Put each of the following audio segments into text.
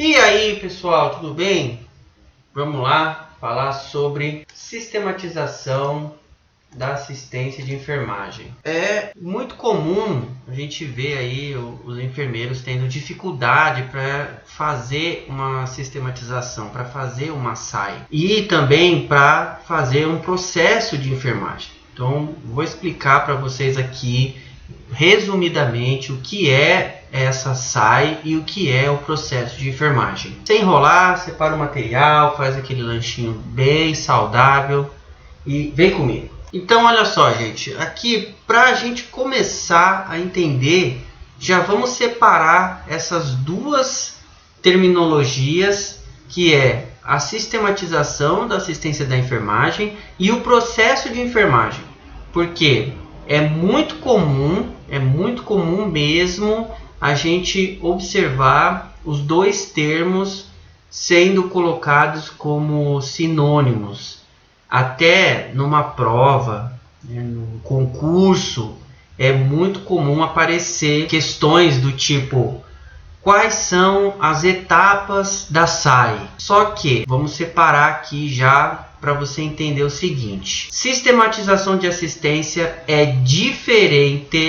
E aí, pessoal, tudo bem? Vamos lá falar sobre sistematização da assistência de enfermagem. É muito comum a gente ver aí os enfermeiros tendo dificuldade para fazer uma sistematização, para fazer uma SAI e também para fazer um processo de enfermagem. Então, vou explicar para vocês aqui resumidamente o que é essa SAI e o que é o processo de enfermagem. Sem enrolar, separa o material, faz aquele lanchinho bem saudável e vem comigo. Então, olha só, gente, aqui para a gente começar a entender, já vamos separar essas duas terminologias, que é a sistematização da assistência da enfermagem e o processo de enfermagem. Porque é muito comum mesmo a gente observar os dois termos sendo colocados como sinônimos. Até numa prova, num concurso, é muito comum aparecer questões do tipo: quais são as etapas da SAI? Só que vamos separar aqui já para você entender o seguinte: sistematização de assistência é diferente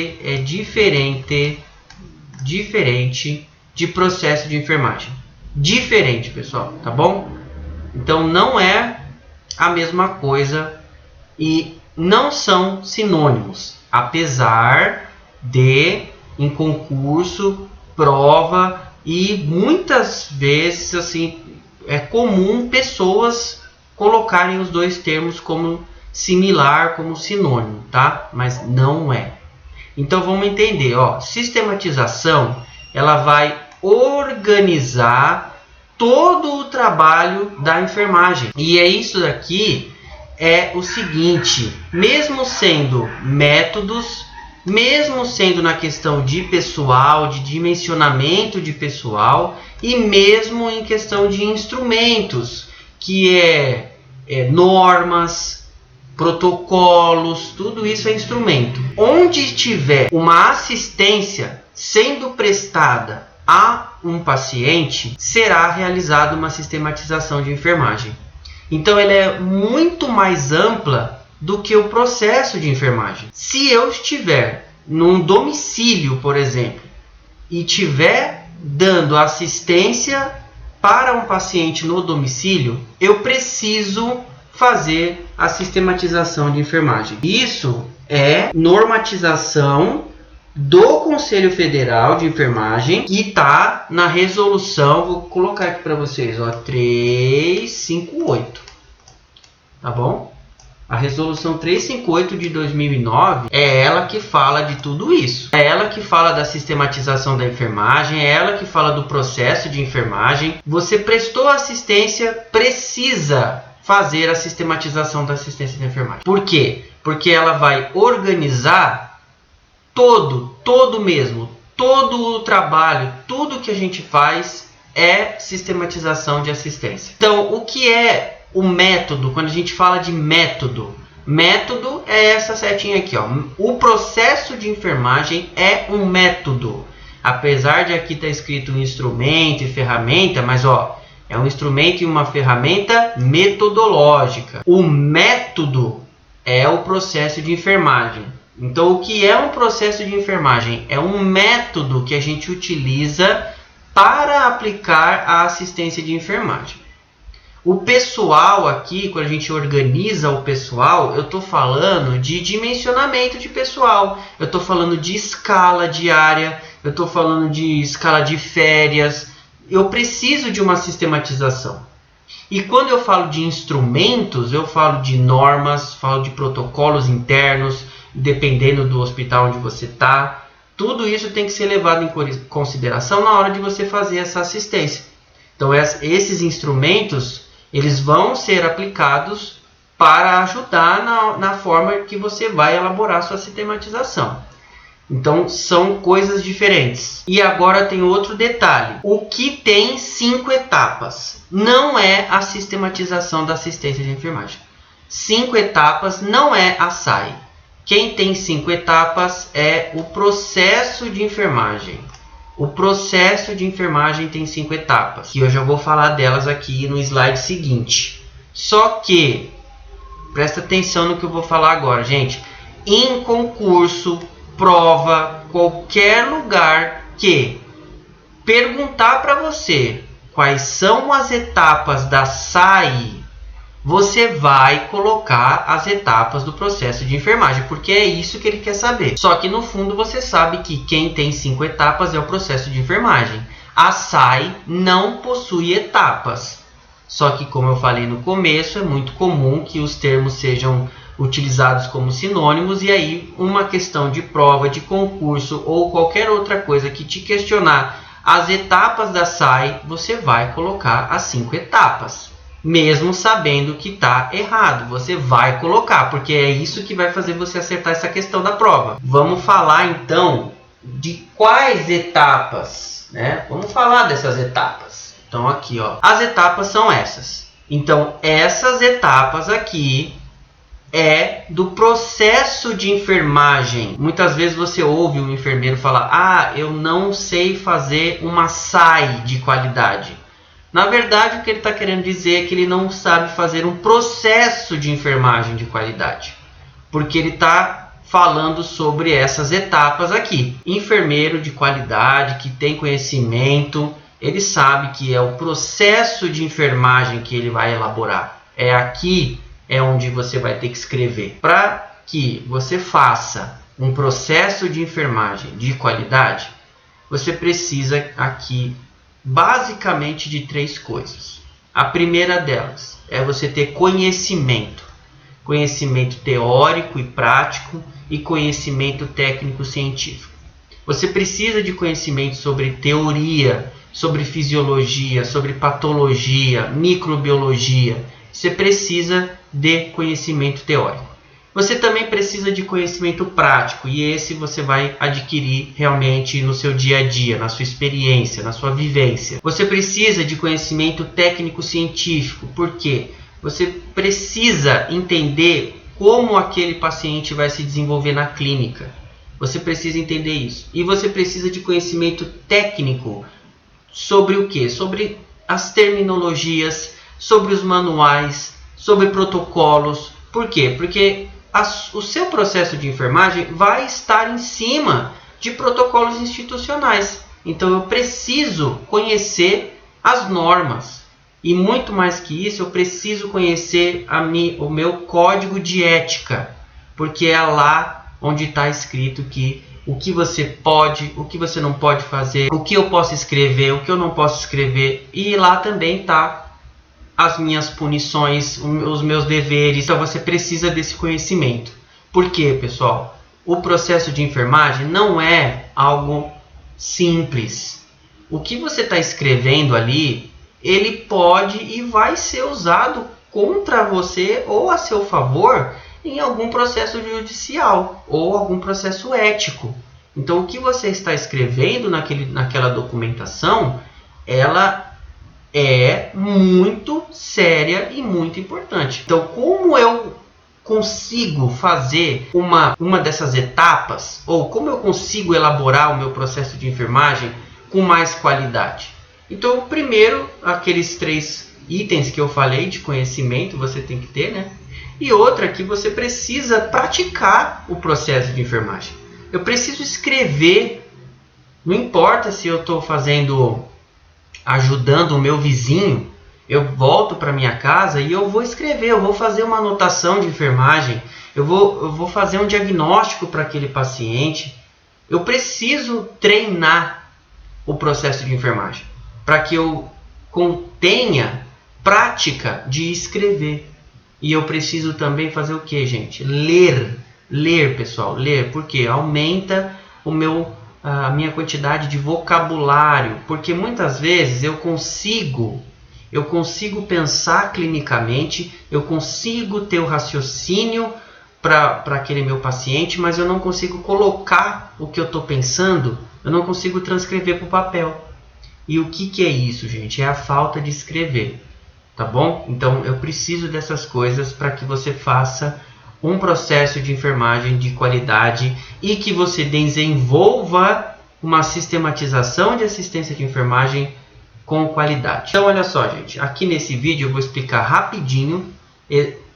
de processo de enfermagem. Diferente, pessoal, tá bom? Então não é a mesma coisa e não são sinônimos, apesar de em concurso, prova e muitas vezes assim é comum pessoas colocarem os dois termos como similar, como sinônimo, tá? Mas não é. Então vamos entender, ó, sistematização, ela vai organizar todo o trabalho da enfermagem. E é isso daqui, é o seguinte: mesmo sendo métodos, mesmo sendo na questão de pessoal, de dimensionamento de pessoal, e mesmo em questão de instrumentos, que é normas, protocolos, tudo isso é instrumento. Onde tiver uma assistência sendo prestada a um paciente, será realizada uma sistematização de enfermagem. Então ela é muito mais ampla do que o processo de enfermagem. Se eu estiver num domicílio, por exemplo, e estiver dando assistência para um paciente no domicílio, eu preciso fazer a sistematização de enfermagem. Isso é normatização do Conselho Federal de Enfermagem, que está na resolução, vou colocar aqui para vocês, ó, 358, tá bom? A resolução 358 de 2009 é ela que fala de tudo isso. É ela que fala da sistematização da enfermagem, é ela que fala do processo de enfermagem. Você prestou assistência, precisa fazer a sistematização da assistência de enfermagem. Por quê? Porque ela vai organizar todo o trabalho, tudo que a gente faz é sistematização de assistência. Então, o que é o método? Quando a gente fala de método é essa setinha aqui, ó. O processo de enfermagem é um método. Apesar de aqui estar escrito instrumento e ferramenta, mas ó, é um instrumento e uma ferramenta metodológica. O método é o processo de enfermagem. Então, o que é um processo de enfermagem? É um método que a gente utiliza para aplicar a assistência de enfermagem. O pessoal aqui, quando a gente organiza o pessoal, eu estou falando de dimensionamento de pessoal, eu estou falando de escala diária, eu estou falando de escala de férias. Eu preciso de uma sistematização. E quando eu falo de instrumentos, eu falo de normas, falo de protocolos internos, dependendo do hospital onde você está. Tudo isso tem que ser levado em consideração na hora de você fazer essa assistência. Então, esses instrumentos, eles vão ser aplicados para ajudar na forma que você vai elaborar a sua sistematização. Então, são coisas diferentes. E agora tem outro detalhe. O que tem 5 etapas não é a sistematização da assistência de enfermagem. 5 etapas não é a SAI. Quem tem 5 etapas é o processo de enfermagem. O processo de enfermagem tem 5 etapas, e eu já vou falar delas aqui no slide seguinte. Só que, presta atenção no que eu vou falar agora, gente. Em concurso, prova, qualquer lugar que perguntar para você quais são as etapas da SAI, você vai colocar as etapas do processo de enfermagem, porque é isso que ele quer saber. Só que no fundo você sabe que quem tem 5 etapas é o processo de enfermagem. A SAI não possui etapas. Só que, como eu falei no começo, é muito comum que os termos sejam utilizados como sinônimos, e aí uma questão de prova, de concurso ou qualquer outra coisa que te questionar as etapas da SAI, você vai colocar as 5 etapas. Mesmo sabendo que está errado, você vai colocar, porque é isso que vai fazer você acertar essa questão da prova. Vamos falar então de quais etapas, né? Vamos falar dessas etapas. Então aqui, ó, as etapas são essas. Então essas etapas aqui é do processo de enfermagem. Muitas vezes você ouve um enfermeiro falar: ah, eu não sei fazer uma SAI de qualidade. Na verdade, o que ele está querendo dizer é que ele não sabe fazer um processo de enfermagem de qualidade. Porque ele está falando sobre essas etapas aqui. Enfermeiro de qualidade, que tem conhecimento, ele sabe que é o processo de enfermagem que ele vai elaborar. É aqui onde você vai ter que escrever. Para que você faça um processo de enfermagem de qualidade, você precisa aqui basicamente de 3 coisas. A primeira delas é você ter conhecimento. Conhecimento teórico e prático e conhecimento técnico-científico. Você precisa de conhecimento sobre teoria, sobre fisiologia, sobre patologia, microbiologia. Você precisa de conhecimento teórico. Você também precisa de conhecimento prático, e esse você vai adquirir realmente no seu dia a dia, na sua experiência, na sua vivência. Você precisa de conhecimento técnico-científico, porque você precisa entender como aquele paciente vai se desenvolver na clínica. Você precisa entender isso. E você precisa de conhecimento técnico sobre o quê? Sobre as terminologias, sobre os manuais, sobre protocolos. Por quê? Porque o seu processo de enfermagem vai estar em cima de protocolos institucionais. Então eu preciso conhecer as normas. E muito mais que isso, eu preciso conhecer o meu código de ética. Porque é lá onde está escrito que o que você pode, o que você não pode fazer, o que eu posso escrever, o que eu não posso escrever. E lá também está as minhas punições, os meus deveres. Então você precisa desse conhecimento. Por quê, pessoal? O processo de enfermagem não é algo simples. O que você está escrevendo ali, ele pode e vai ser usado contra você ou a seu favor em algum processo judicial ou algum processo ético. Então o que você está escrevendo naquela documentação, ela é muito séria e muito importante. Então, como eu consigo fazer uma dessas etapas, ou como eu consigo elaborar o meu processo de enfermagem com mais qualidade? Então, primeiro, aqueles 3 itens que eu falei de conhecimento você tem que ter, né? E outra que você precisa praticar o processo de enfermagem. Eu preciso escrever, não importa se eu estou ajudando o meu vizinho, eu volto para minha casa e eu vou escrever, eu vou fazer uma anotação de enfermagem, eu vou fazer um diagnóstico para aquele paciente. Eu preciso treinar o processo de enfermagem para que eu contenha prática de escrever. E eu preciso também fazer o que, gente? Ler, pessoal, ler, porque aumenta a minha quantidade de vocabulário, porque muitas vezes eu consigo pensar clinicamente, eu consigo ter o raciocínio para aquele meu paciente, mas eu não consigo colocar o que eu estou pensando, eu não consigo transcrever para o papel. E o que é isso, gente? É a falta de escrever, tá bom? Então eu preciso dessas coisas para que você faça um processo de enfermagem de qualidade e que você desenvolva uma sistematização de assistência de enfermagem com qualidade. Então, olha só, gente, aqui nesse vídeo eu vou explicar rapidinho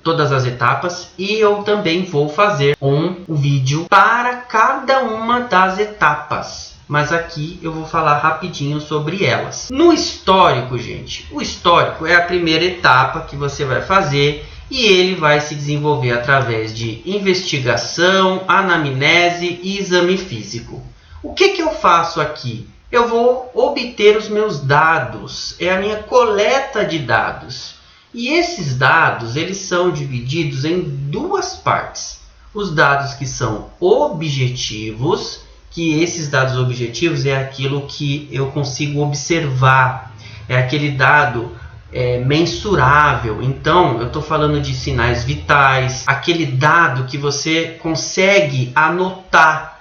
todas as etapas e eu também vou fazer um vídeo para cada uma das etapas. Mas aqui eu vou falar rapidinho sobre elas. No histórico, gente, o histórico é a primeira etapa que você vai fazer e ele vai se desenvolver através de investigação, anamnese e exame físico. O que eu faço aqui? Eu vou obter os meus dados, é a minha coleta de dados. E esses dados, eles são divididos em duas partes. Os dados que são objetivos, que esses dados objetivos é aquilo que eu consigo observar, é aquele dado mensurável. Então, eu estou falando de sinais vitais, aquele dado que você consegue anotar,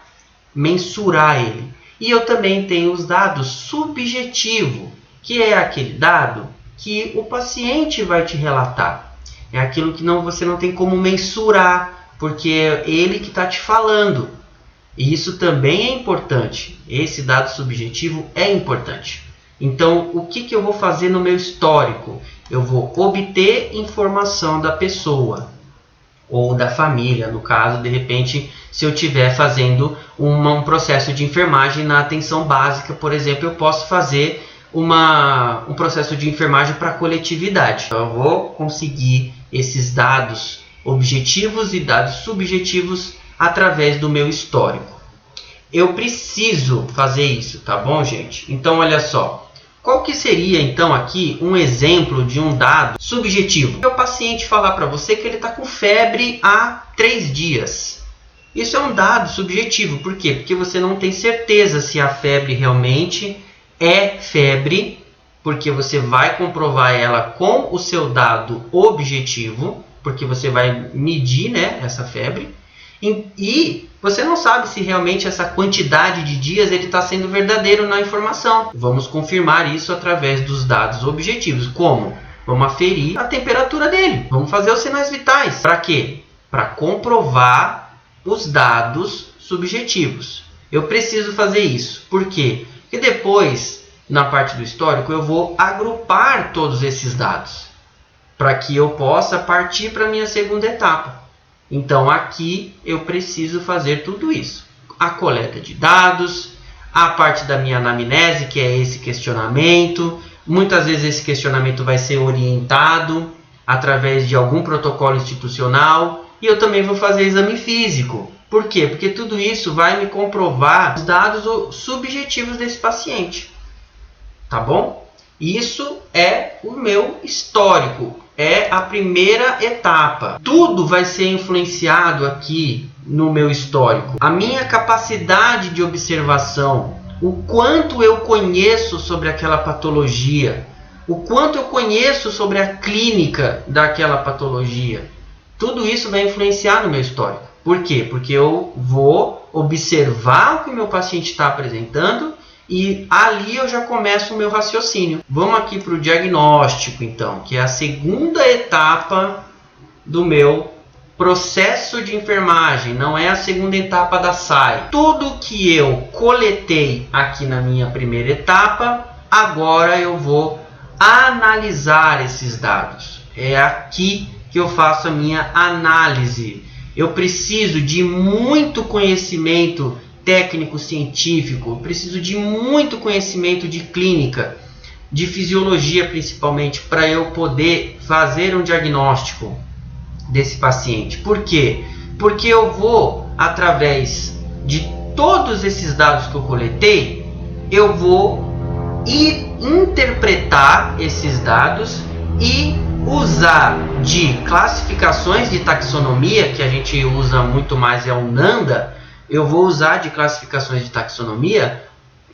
mensurar ele. E eu também tenho os dados subjetivos, que é aquele dado que o paciente vai te relatar. É aquilo que você não tem como mensurar, porque é ele que está te falando. E isso também é importante. Esse dado subjetivo é importante. Então, o que eu vou fazer no meu histórico? Eu vou obter informação da pessoa ou da família, no caso, de repente, se eu estiver fazendo um processo de enfermagem na atenção básica, por exemplo, eu posso fazer um processo de enfermagem para coletividade. Então, eu vou conseguir esses dados objetivos e dados subjetivos através do meu histórico. Eu preciso fazer isso, tá bom, gente? Então, olha só. Qual que seria, então, aqui um exemplo de um dado subjetivo? O paciente falar para você que ele está com febre há 3 dias. Isso é um dado subjetivo. Por quê? Porque você não tem certeza se a febre realmente é febre, porque você vai comprovar ela com o seu dado objetivo, porque você vai medir, né, essa febre. E você não sabe se realmente essa quantidade de dias ele está sendo verdadeiro na informação. Vamos confirmar isso através dos dados objetivos. Como? Vamos aferir a temperatura dele. Vamos fazer os sinais vitais. Para quê? Para comprovar os dados subjetivos. Eu preciso fazer isso. Por quê? Porque depois, na parte do histórico, eu vou agrupar todos esses dados para que eu possa partir para a minha segunda etapa. Então, aqui eu preciso fazer tudo isso. A coleta de dados, a parte da minha anamnese, que é esse questionamento. Muitas vezes esse questionamento vai ser orientado através de algum protocolo institucional. E eu também vou fazer exame físico. Por quê? Porque tudo isso vai me comprovar os dados subjetivos desse paciente. Tá bom? Isso é o meu histórico. É a primeira etapa. Tudo vai ser influenciado aqui no meu histórico. A minha capacidade de observação, o quanto eu conheço sobre aquela patologia, o quanto eu conheço sobre a clínica daquela patologia. Tudo isso vai influenciar no meu histórico. Por quê? Porque eu vou observar o que o meu paciente está apresentando e ali eu já começo o meu raciocínio. Vamos aqui para o diagnóstico, então, que é a segunda etapa do meu processo de enfermagem. Não é a segunda etapa da SAI. Tudo que eu coletei aqui na minha primeira etapa, agora eu vou analisar esses dados. É aqui que eu faço a minha análise. Eu preciso de muito conhecimento técnico-científico, eu preciso de muito conhecimento de clínica, de fisiologia principalmente, para eu poder fazer um diagnóstico desse paciente. Por quê? Porque eu vou, através de todos esses dados que eu coletei, eu vou interpretar esses dados e usar de classificações de taxonomia, que a gente usa muito mais, é o NANDA. Eu vou usar de classificações de taxonomia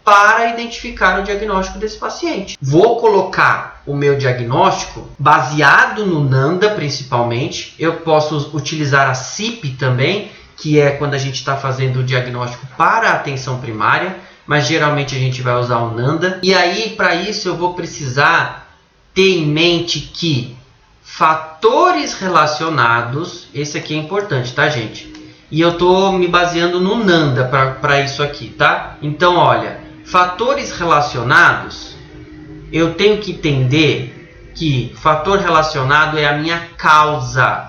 para identificar o diagnóstico desse paciente. Vou colocar o meu diagnóstico baseado no NANDA, principalmente. Eu posso utilizar a CIP também, que é quando a gente está fazendo o diagnóstico para a atenção primária, mas geralmente a gente vai usar o NANDA. E aí, para isso, eu vou precisar ter em mente que fatores relacionados, esse aqui é importante, tá, gente? E eu estou me baseando no Nanda para isso aqui, tá? Então, olha, fatores relacionados, eu tenho que entender que fator relacionado é a minha causa.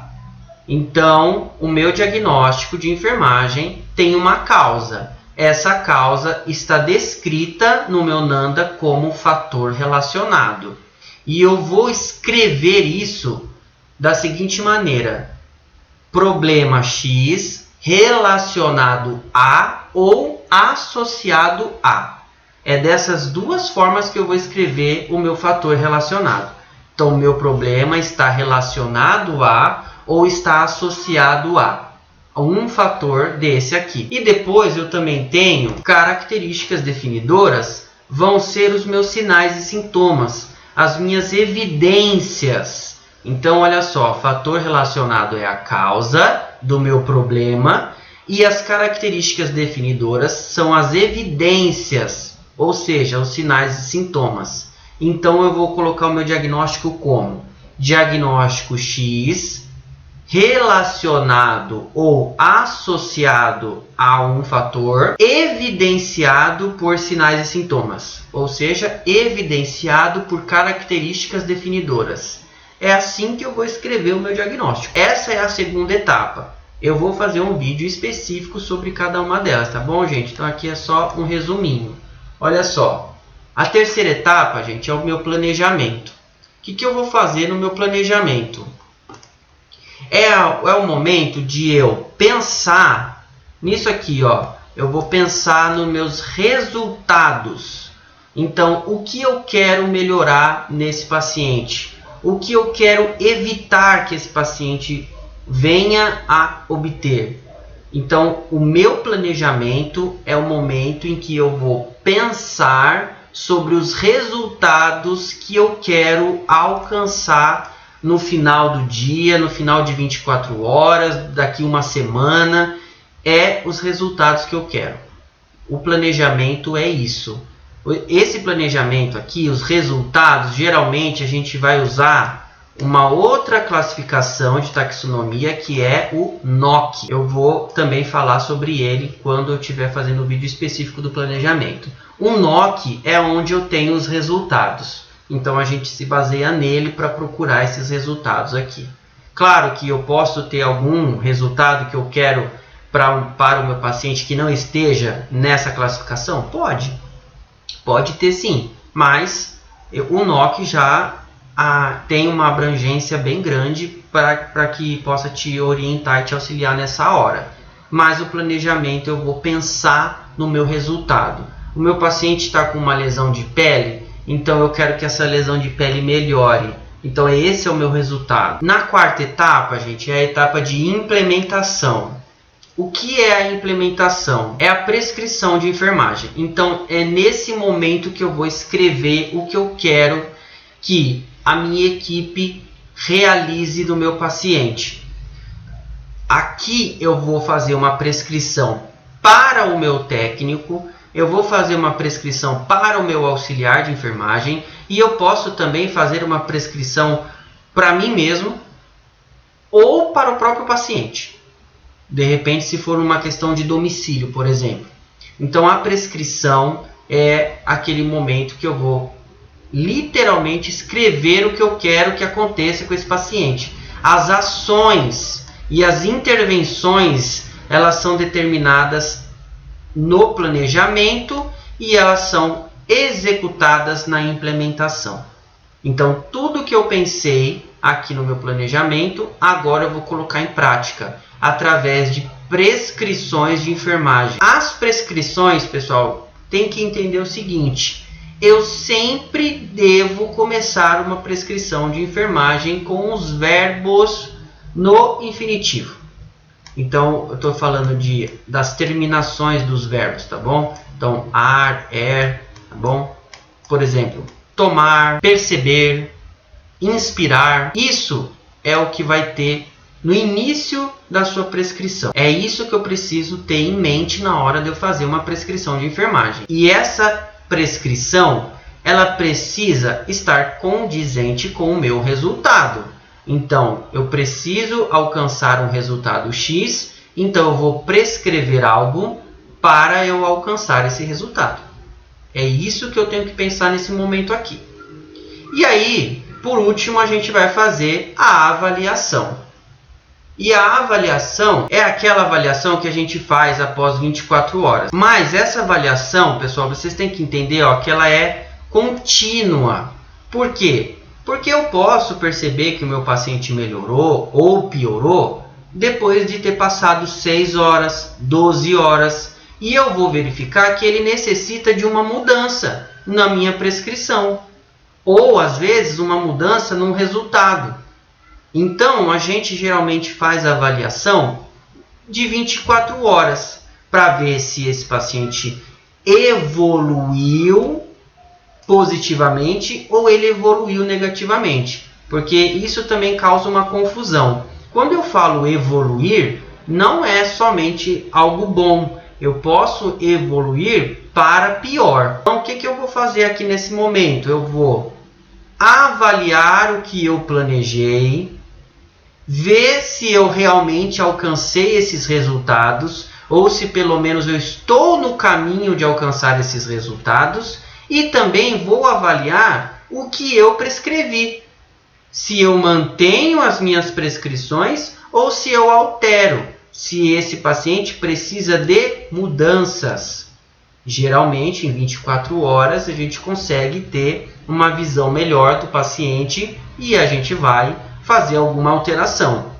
Então, o meu diagnóstico de enfermagem tem uma causa. Essa causa está descrita no meu Nanda como fator relacionado. E eu vou escrever isso da seguinte maneira: problema X relacionado a ou associado a. É dessas duas formas que eu vou escrever o meu fator relacionado. Então, o meu problema está relacionado a ou está associado a um fator desse aqui. E depois eu também tenho características definidoras, vão ser os meus sinais e sintomas, as minhas evidências. Então, olha só, fator relacionado é a causa do meu problema e as características definidoras são as evidências, ou seja, os sinais e sintomas. Então, eu vou colocar o meu diagnóstico como diagnóstico X relacionado ou associado a um fator evidenciado por sinais e sintomas, ou seja, evidenciado por características definidoras. É assim que eu vou escrever o meu diagnóstico. Essa é a segunda etapa. Eu vou fazer um vídeo específico sobre cada uma delas, tá bom, gente? Então aqui é só um resuminho. Olha só. A terceira etapa, gente, é o meu planejamento. O que eu vou fazer no meu planejamento? É o momento de eu pensar nisso aqui, ó. Eu vou pensar nos meus resultados. Então, o que eu quero melhorar nesse paciente? O que eu quero evitar que esse paciente venha a obter? Então, o meu planejamento é o momento em que eu vou pensar sobre os resultados que eu quero alcançar no final do dia, no final de 24 horas, daqui uma semana. É os resultados que eu quero. O planejamento é isso. Esse planejamento aqui, os resultados, geralmente a gente vai usar uma outra classificação de taxonomia que é o NOC. Eu vou também falar sobre ele quando eu estiver fazendo um vídeo específico do planejamento. O NOC é onde eu tenho os resultados. Então a gente se baseia nele para procurar esses resultados aqui. Claro que eu posso ter algum resultado que eu quero para o meu paciente que não esteja nessa classificação? Pode ter sim, mas o NOC já tem uma abrangência bem grande para que possa te orientar e te auxiliar nessa hora. Mas o planejamento eu vou pensar no meu resultado. O meu paciente está com uma lesão de pele, então eu quero que essa lesão de pele melhore. Então esse é o meu resultado. Na quarta etapa, gente, é a etapa de implementação. O que é a implementação? É a prescrição de enfermagem. Então, é nesse momento que eu vou escrever o que eu quero que a minha equipe realize do meu paciente. Aqui eu vou fazer uma prescrição para o meu técnico, eu vou fazer uma prescrição para o meu auxiliar de enfermagem e eu posso também fazer uma prescrição para mim mesmo ou para o próprio paciente. De repente, se for uma questão de domicílio, por exemplo. Então, a prescrição é aquele momento que eu vou literalmente escrever o que eu quero que aconteça com esse paciente. As ações e as intervenções, elas são determinadas no planejamento e elas são executadas na implementação. Então, tudo que eu pensei aqui no meu planejamento, agora eu vou colocar em prática através de prescrições de enfermagem. As prescrições, pessoal, tem que entender o seguinte: eu sempre devo começar uma prescrição de enfermagem com os verbos no infinitivo. Então, eu estou falando das terminações dos verbos, tá bom? Então, ar, tá bom? Por exemplo, tomar, perceber, inspirar. Isso é o que vai ter no início da sua prescrição. É isso que eu preciso ter em mente na hora de eu fazer uma prescrição de enfermagem. E essa prescrição, ela precisa estar condizente com o meu resultado. Então, eu preciso alcançar um resultado X Então eu vou prescrever algo para eu alcançar esse resultado. É isso que eu tenho que pensar nesse momento aqui. E aí, por último, a gente vai fazer a avaliação. E a avaliação é aquela avaliação que a gente faz após 24 horas. Mas essa avaliação, pessoal, vocês têm que entender que ela é contínua. Por quê? Porque eu posso perceber que o meu paciente melhorou ou piorou depois de ter passado 6 horas, 12 horas. E eu vou verificar que ele necessita de uma mudança na minha prescrição. Ou, às vezes, uma mudança no resultado. Então, a gente geralmente faz a avaliação de 24 horas para ver se esse paciente evoluiu positivamente ou ele evoluiu negativamente. Porque isso também causa uma confusão. Quando eu falo evoluir, não é somente algo bom. Eu posso evoluir para pior. Então, o que eu vou fazer aqui nesse momento? Eu vou avaliar o que eu planejei, ver se eu realmente alcancei esses resultados, ou se pelo menos eu estou no caminho de alcançar esses resultados, e também vou avaliar o que eu prescrevi, se eu mantenho as minhas prescrições ou se eu altero, se esse paciente precisa de mudanças. Geralmente, em 24 horas, a gente consegue ter uma visão melhor do paciente e a gente vai fazer alguma alteração.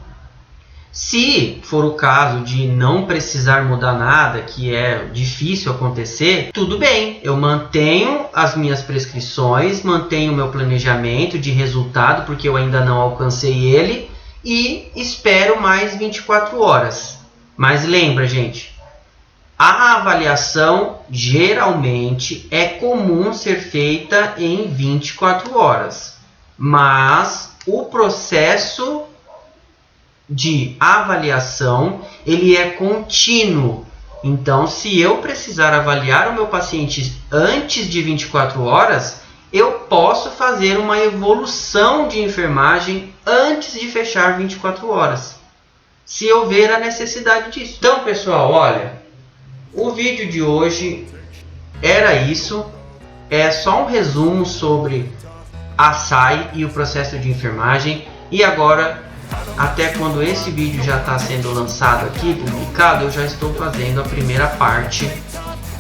Se for o caso de não precisar mudar nada, que é difícil acontecer, tudo bem, eu mantenho as minhas prescrições, mantenho o meu planejamento de resultado, porque eu ainda não alcancei ele, e espero mais 24 horas. Mas lembra, gente, a avaliação geralmente é comum ser feita em 24 horas, mas o processo de avaliação ele é contínuo. Então, se eu precisar avaliar o meu paciente antes de 24 horas, eu posso fazer uma evolução de enfermagem antes de fechar 24 horas, se houver a necessidade disso. Então, pessoal, olha, o vídeo de hoje era isso. É só um resumo sobre a SAI e o processo de enfermagem. E agora, até quando esse vídeo já está sendo lançado aqui, publicado, eu já estou fazendo a primeira parte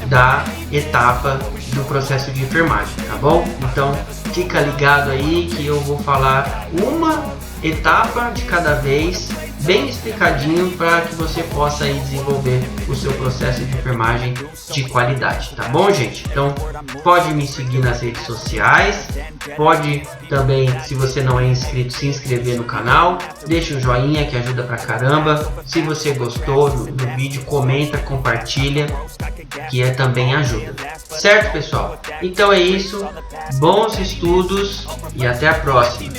da etapa do processo de enfermagem, tá bom? Então, fica ligado aí que eu vou falar uma etapa de cada vez, bem explicadinho, para que você possa aí desenvolver o seu processo de enfermagem de qualidade, tá bom, gente? Então, pode me seguir nas redes sociais, pode também, se você não é inscrito, se inscrever no canal, deixa um joinha que ajuda pra caramba. Se você gostou do vídeo, comenta, compartilha, que também ajuda. Certo, pessoal? Então é isso, bons estudos e até a próxima!